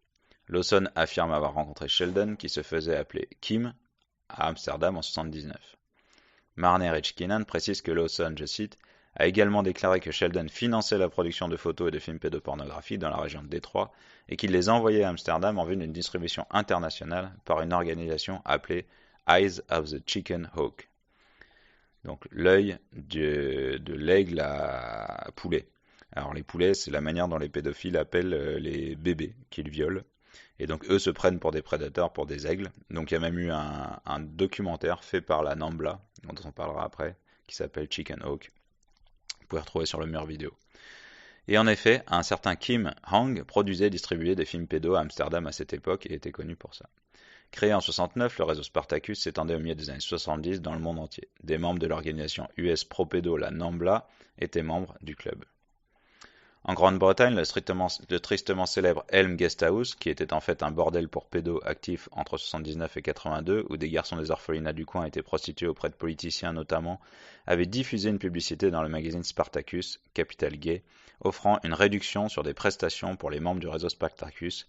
Lawson affirme avoir rencontré Sheldon qui se faisait appeler Kim à Amsterdam en 1979. Marner H. Keenan précise que Lawson, je cite, a également déclaré que Sheldon finançait la production de photos et de films pédopornographiques dans la région de Détroit et qu'il les envoyait à Amsterdam en vue d'une distribution internationale par une organisation appelée Eyes of the Chicken Hawk. Donc l'œil de l'aigle à poulet. Alors les poulets, c'est la manière dont les pédophiles appellent les bébés qu'ils violent. Et donc eux se prennent pour des prédateurs, pour des aigles. Donc il y a même eu un documentaire fait par la NAMBLA, dont on parlera après, qui s'appelle Chicken Hawk. Vous pouvez retrouver sur le mur vidéo. Et en effet, un certain Kim Hang produisait et distribuait des films pédos à Amsterdam à cette époque et était connu pour ça. Créé en 69, le réseau Spartacus s'étendait au milieu des années 70 dans le monde entier. Des membres de l'organisation US Pro Pédo, la NAMBLA, étaient membres du club. En Grande-Bretagne, le tristement célèbre Elm Guesthouse, qui était en fait un bordel pour pédos actif entre 79 et 82, où des garçons des orphelinats du coin étaient prostitués auprès de politiciens notamment, avait diffusé une publicité dans le magazine Spartacus, Capital Gay, offrant une réduction sur des prestations pour les membres du réseau Spartacus,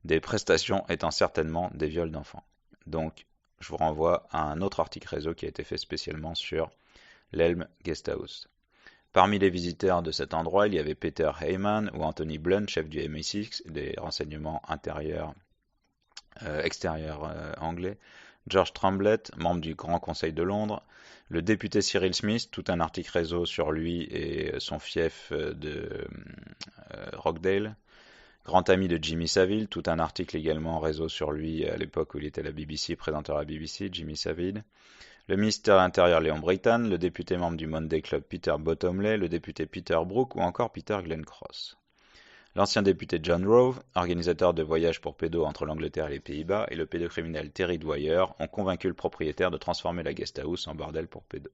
des prestations étant certainement des viols d'enfants. Donc, je vous renvoie à un autre article réseau qui a été fait spécialement sur l'Elm Guesthouse. Parmi les visiteurs de cet endroit, il y avait Peter Heyman ou Anthony Blunt, chef du MI6, des renseignements extérieurs anglais, George Tremblett, membre du Grand Conseil de Londres, le député Cyril Smith, tout un article réseau sur lui et son fief de Rockdale, grand ami de Jimmy Savile, tout un article également réseau sur lui à l'époque où il était à la BBC, présenteur à la BBC, Jimmy Savile. Le ministère de l'Intérieur Léon Brittan, le député membre du Monday Club Peter Bottomley, le député Peter Brook ou encore Peter Glencross. L'ancien député John Rove, organisateur de voyages pour pédos entre l'Angleterre et les Pays-Bas, et le pédocriminel Terry Dwyer ont convaincu le propriétaire de transformer la guest house en bordel pour pédos.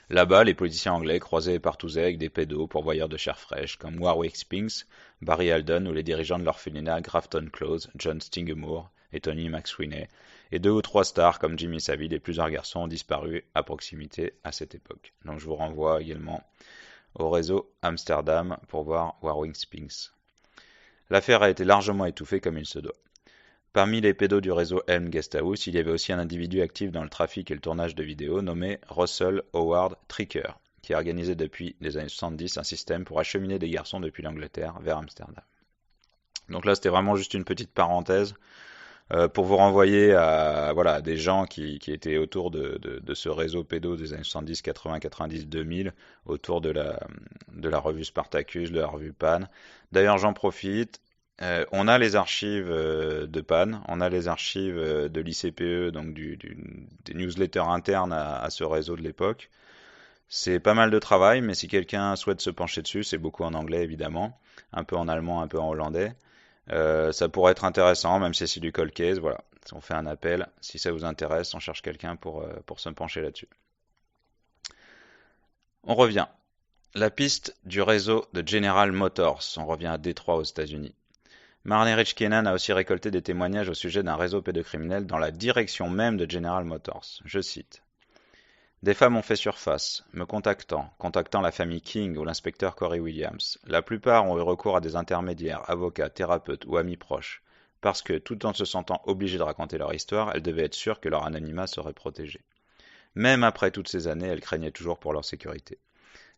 Là-bas, les politiciens anglais croisaient et partouzaient avec des pédos pourvoyeurs de chair fraîche comme Warwick Spinks, Barry Alden ou les dirigeants de l'orphelinat Grafton Close, John Stingemoor et Tony McSweeney, et 2 ou 3 stars comme Jimmy Savile et plusieurs garçons ont disparu à proximité à cette époque. Donc je vous renvoie également au réseau Amsterdam pour voir Warwick Spinks. L'affaire a été largement étouffée comme il se doit. Parmi les pédos du réseau Elm Guesthouse, il y avait aussi un individu actif dans le trafic et le tournage de vidéos nommé Russell Howard Tricker, qui a organisé depuis les années 70 un système pour acheminer des garçons depuis l'Angleterre vers Amsterdam. Donc là, c'était vraiment juste une petite parenthèse pour vous renvoyer à des gens qui étaient autour de ce réseau pédo des années 70, 80, 90, 2000, autour de la revue Spartacus, de la revue Pan. D'ailleurs, j'en profite. On a les archives de Pan, on a les archives de l'ICPE, donc des newsletters internes à ce réseau de l'époque. C'est pas mal de travail, mais si quelqu'un souhaite se pencher dessus, c'est beaucoup en anglais évidemment, un peu en allemand, un peu en hollandais. Ça pourrait être intéressant, même si c'est du cold case, voilà. On fait un appel, si ça vous intéresse, on cherche quelqu'un pour se pencher là-dessus. On revient. La piste du réseau de General Motors, on revient à Détroit aux États-Unis. Marner H. Keenan a aussi récolté des témoignages au sujet d'un réseau pédocriminel dans la direction même de General Motors. Je cite. Des femmes ont fait surface, me contactant la famille King ou l'inspecteur Corey Williams. La plupart ont eu recours à des intermédiaires, avocats, thérapeutes ou amis proches, parce que, tout en se sentant obligées de raconter leur histoire, elles devaient être sûres que leur anonymat serait protégé. Même après toutes ces années, elles craignaient toujours pour leur sécurité.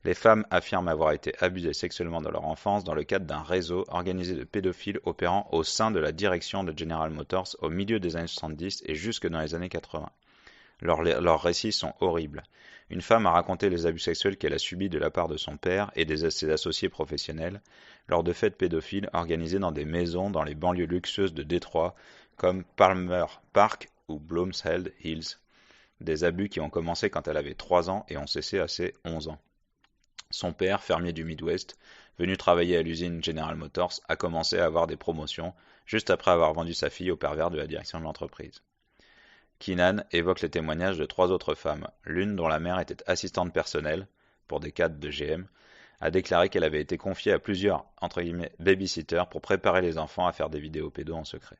Les femmes affirment avoir été abusées sexuellement dans leur enfance dans le cadre d'un réseau organisé de pédophiles opérant au sein de la direction de General Motors au milieu des années 70 et jusque dans les années 80. Leurs récits sont horribles. Une femme a raconté les abus sexuels qu'elle a subis de la part de son père et de ses associés professionnels lors de fêtes pédophiles organisées dans des maisons dans les banlieues luxueuses de Détroit comme Palmer Park ou Bloomsdale Hills. Des abus qui ont commencé quand elle avait 3 ans et ont cessé à ses 11 ans. Son père, fermier du Midwest, venu travailler à l'usine General Motors, a commencé à avoir des promotions juste après avoir vendu sa fille au pervers de la direction de l'entreprise. Keenan évoque les témoignages de 3 autres femmes, l'une dont la mère était assistante personnelle, pour des cadres de GM, a déclaré qu'elle avait été confiée à plusieurs entre guillemets, babysitters pour préparer les enfants à faire des vidéos pédos en secret.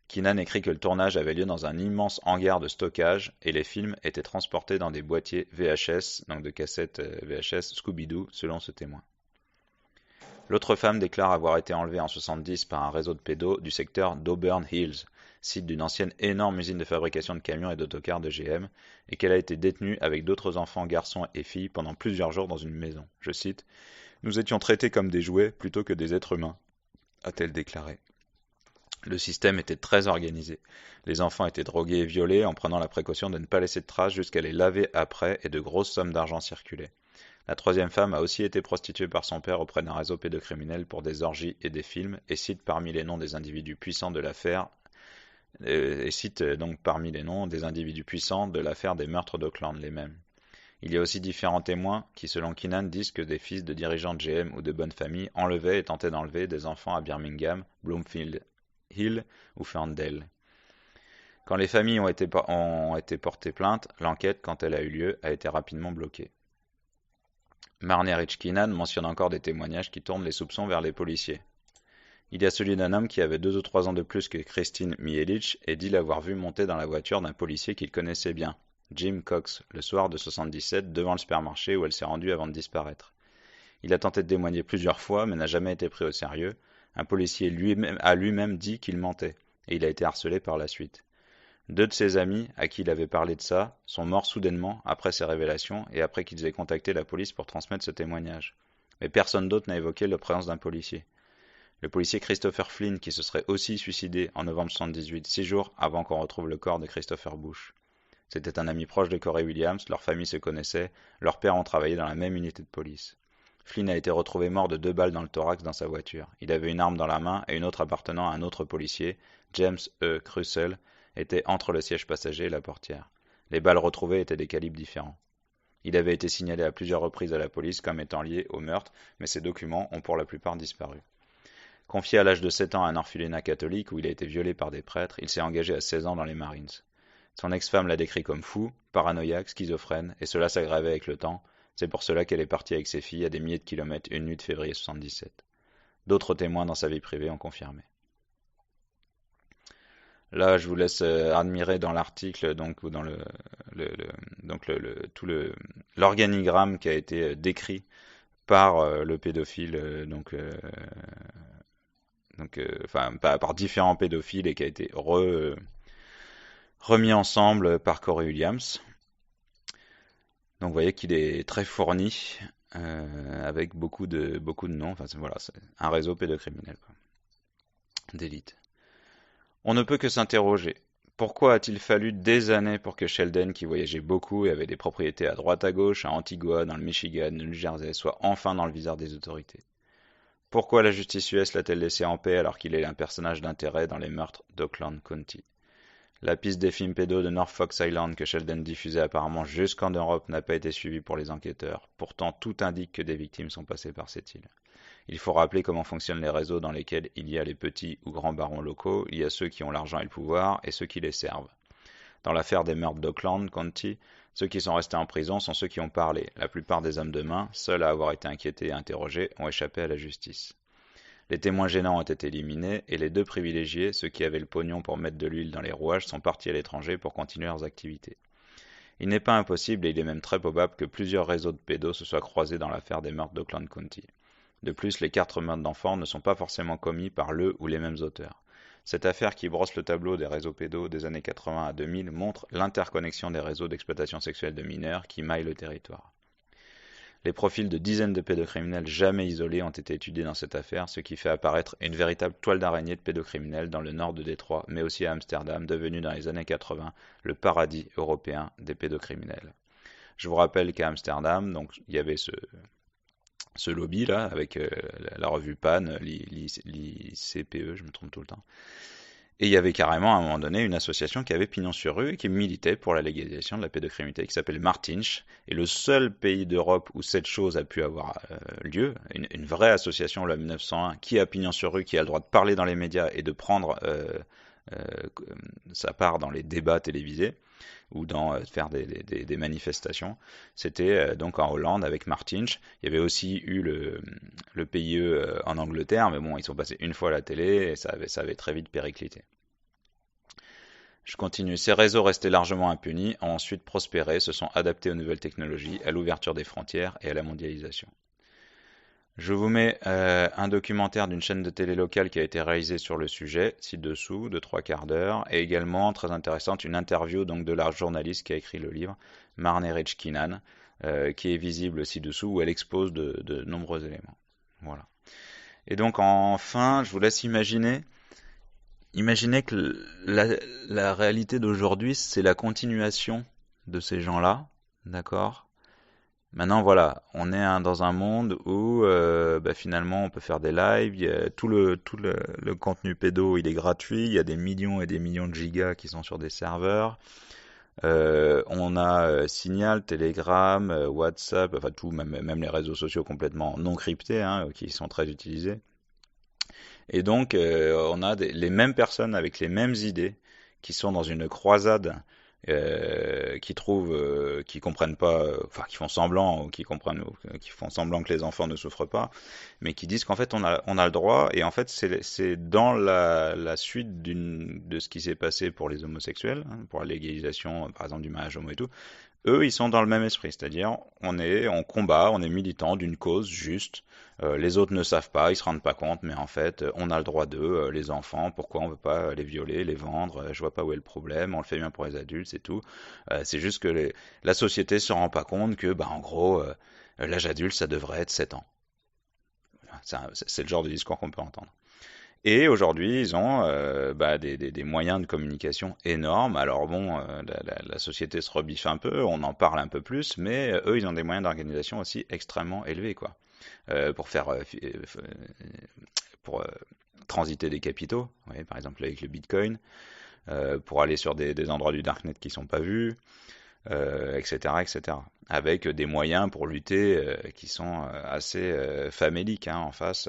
Keenan écrit que le tournage avait lieu dans un immense hangar de stockage et les films étaient transportés dans des boîtiers VHS, donc de cassettes VHS Scooby-Doo, selon ce témoin. L'autre femme déclare avoir été enlevée en 70 par un réseau de pédos du secteur d'Auburn Hills, site d'une ancienne énorme usine de fabrication de camions et d'autocars de GM, et qu'elle a été détenue avec d'autres enfants, garçons et filles pendant plusieurs jours dans une maison. Je cite, « Nous étions traités comme des jouets plutôt que des êtres humains », a-t-elle déclaré. Le système était très organisé. Les enfants étaient drogués et violés en prenant la précaution de ne pas laisser de traces jusqu'à les laver après et de grosses sommes d'argent circulaient. La troisième femme a aussi été prostituée par son père auprès d'un réseau pédocriminel pour des orgies et des films et cite parmi les noms des individus puissants de l'affaire des meurtres d'Oakland les mêmes. Il y a aussi différents témoins qui, selon Keenan, disent que des fils de dirigeants de GM ou de bonnes familles enlevaient et tentaient d'enlever des enfants à Birmingham, Bloomfield Hill ou Ferndale. Quand les familles ont été portées plainte, l'enquête, quand elle a eu lieu, a été rapidement bloquée. Marnie Rich Keenan mentionne encore des témoignages qui tournent les soupçons vers les policiers. Il y a celui d'un homme qui avait 2 ou 3 ans de plus que Christine Mielic et dit l'avoir vu monter dans la voiture d'un policier qu'il connaissait bien, Jim Cox, le soir de 77 devant le supermarché où elle s'est rendue avant de disparaître. Il a tenté de témoigner plusieurs fois mais n'a jamais été pris au sérieux. Un policier a lui-même dit qu'il mentait et il a été harcelé par la suite. 2 de ses amis, à qui il avait parlé de ça, sont morts soudainement après ces révélations et après qu'ils aient contacté la police pour transmettre ce témoignage. Mais personne d'autre n'a évoqué la présence d'un policier. Le policier Christopher Flynn, qui se serait aussi suicidé en novembre 78, 6 jours avant qu'on retrouve le corps de Christopher Bush. C'était un ami proche de Corey Williams, leur famille se connaissait, leurs pères ont travaillé dans la même unité de police. Flynn a été retrouvé mort de 2 balles dans le thorax dans sa voiture. Il avait une arme dans la main et une autre appartenant à un autre policier, James E. Crussell, était entre le siège passager et la portière. Les balles retrouvées étaient des calibres différents. Il avait été signalé à plusieurs reprises à la police comme étant lié au meurtre, mais ses documents ont pour la plupart disparu. Confié à l'âge de 7 ans à un orphelinat catholique où il a été violé par des prêtres, il s'est engagé à 16 ans dans les Marines. Son ex-femme l'a décrit comme fou, paranoïaque, schizophrène, et cela s'aggravait avec le temps. C'est pour cela qu'elle est partie avec ses filles à des milliers de kilomètres une nuit de février 77. D'autres témoins dans sa vie privée ont confirmé. Là, je vous laisse admirer dans l'article ou dans l'organigramme qui a été décrit par le pédophile, par différents pédophiles et qui a été remis ensemble par Corey Williams. Donc vous voyez qu'il est très fourni avec beaucoup de noms. Enfin voilà, c'est un réseau pédocriminel d'élite. On ne peut que s'interroger. Pourquoi a-t-il fallu des années pour que Sheldon, qui voyageait beaucoup et avait des propriétés à droite à gauche, à Antigua, dans le Michigan, le New Jersey, soit enfin dans le viseur des autorités? Pourquoi la justice US l'a-t-elle laissé en paix alors qu'il est un personnage d'intérêt dans les meurtres d'Oakland County? La piste des films pédos de North Fox Island que Sheldon diffusait apparemment jusqu'en Europe n'a pas été suivie pour les enquêteurs. Pourtant, tout indique que des victimes sont passées par cette île. Il faut rappeler comment fonctionnent les réseaux dans lesquels il y a les petits ou grands barons locaux, il y a ceux qui ont l'argent et le pouvoir et ceux qui les servent. Dans l'affaire des meurtres d'Oakland County, ceux qui sont restés en prison sont ceux qui ont parlé. La plupart des hommes de main, seuls à avoir été inquiétés et interrogés, ont échappé à la justice. Les témoins gênants ont été éliminés et les 2 privilégiés, ceux qui avaient le pognon pour mettre de l'huile dans les rouages, sont partis à l'étranger pour continuer leurs activités. Il n'est pas impossible et il est même très probable que plusieurs réseaux de pédos se soient croisés dans l'affaire des meurtres d'Oakland County. De plus, les 4 meurtres d'enfants ne sont pas forcément commis par le ou les mêmes auteurs. Cette affaire qui brosse le tableau des réseaux pédos des années 80 à 2000 montre l'interconnexion des réseaux d'exploitation sexuelle de mineurs qui maillent le territoire. Les profils de dizaines de pédocriminels jamais isolés ont été étudiés dans cette affaire, ce qui fait apparaître une véritable toile d'araignée de pédocriminels dans le nord de Détroit, mais aussi à Amsterdam, devenu dans les années 80 le paradis européen des pédocriminels. Je vous rappelle qu'à Amsterdam, donc, il y avait ce lobby là avec la revue PAN, l'ICPE, je me trompe tout le temps. Et il y avait carrément à un moment donné une association qui avait pignon sur rue et qui militait pour la légalisation de la pédocriminalité qui s'appelle Martinch. Et le seul pays d'Europe où cette chose a pu avoir lieu, une vraie association, la 1901, qui a pignon sur rue, qui a le droit de parler dans les médias et de prendre sa part dans les débats télévisés ou dans faire des manifestations. C'était donc en Hollande avec Martinch. Il y avait aussi eu le PIE en Angleterre, mais bon, ils sont passés une fois à la télé et ça avait très vite périclité. Je continue. Ces réseaux restés largement impunis ont ensuite prospéré, se sont adaptés aux nouvelles technologies, à l'ouverture des frontières et à la mondialisation. Je vous mets un documentaire d'une chaîne de télé locale qui a été réalisé sur le sujet, ci-dessous, de 3/4 d'heure, et également, très intéressante, une interview donc de la journaliste qui a écrit le livre, Marne Rechkinan, qui est visible ci-dessous, où elle expose de nombreux éléments. Voilà. Et donc, enfin, je vous laisse imaginer. Imaginez que la réalité d'aujourd'hui, c'est la continuation de ces gens-là, d'accord? Maintenant, voilà, on est dans un monde où finalement on peut faire des lives, le contenu pédo, il est gratuit, il y a des millions et des millions de gigas qui sont sur des serveurs. On a Signal, Telegram, WhatsApp, enfin tout, même les réseaux sociaux complètement non cryptés, hein, qui sont très utilisés. Et donc, on a les mêmes personnes avec les mêmes idées qui sont dans une croisade, qui comprennent pas, enfin, qui font semblant, ou qui font semblant que les enfants ne souffrent pas, mais qui disent qu'en fait, on a le droit, et en fait, c'est dans la suite de ce qui s'est passé pour les homosexuels, hein, pour la légalisation, par exemple, du mariage homo et tout. Eux, ils sont dans le même esprit, c'est-à-dire on combat, on est militant d'une cause juste. Les autres ne savent pas, ils se rendent pas compte, mais en fait, on a le droit d'eux, les enfants. Pourquoi on veut pas les violer, les vendre? Je vois pas où est le problème. On le fait bien pour les adultes, c'est tout. C'est juste que la société se rend pas compte que, bah, en gros, l'âge adulte, ça devrait être 7 ans. C'est le genre de discours qu'on peut entendre. Et aujourd'hui, ils ont des moyens de communication énormes. Alors bon, la société se rebiffe un peu, on en parle un peu plus, mais eux, ils ont des moyens d'organisation aussi extrêmement élevés, quoi. Pour faire, pour transiter des capitaux, ouais, par exemple avec le Bitcoin, pour aller sur des endroits du Darknet qui sont pas vus, etc., etc. Avec des moyens pour lutter qui sont assez faméliques, hein, en face.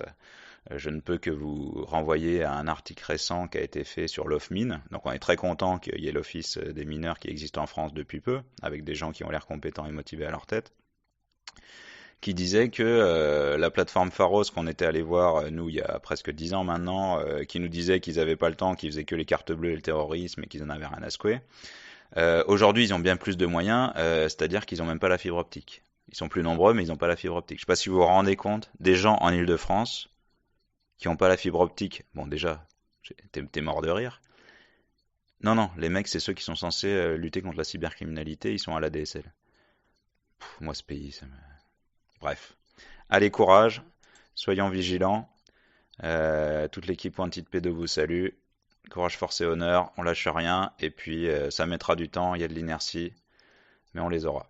Je ne peux que vous renvoyer à un article récent qui a été fait sur l'OFMIN. Donc on est très content qu'il y ait l'Office des mineurs qui existe en France depuis peu, avec des gens qui ont l'air compétents et motivés à leur tête, qui disait que la plateforme Pharos qu'on était allé voir, nous, il y a presque 10 ans maintenant, qui nous disait qu'ils n'avaient pas le temps, qu'ils faisaient que les cartes bleues et le terrorisme et qu'ils en avaient rien à secouer. Aujourd'hui, ils ont bien plus de moyens, c'est-à-dire qu'ils n'ont même pas la fibre optique. Ils sont plus nombreux, mais ils n'ont pas la fibre optique. Je ne sais pas si vous vous rendez compte, des gens en Île-de-France qui n'ont pas la fibre optique. Bon, déjà, t'es mort de rire. Non, non, les mecs, c'est ceux qui sont censés lutter contre la cybercriminalité, ils sont à la DSL. Moi, ce pays, ça me... Bref. Allez, courage, soyons vigilants. Toute l'équipe Wanted P2 vous salue. Courage, force et honneur, on lâche rien. Et puis, ça mettra du temps, il y a de l'inertie, mais on les aura.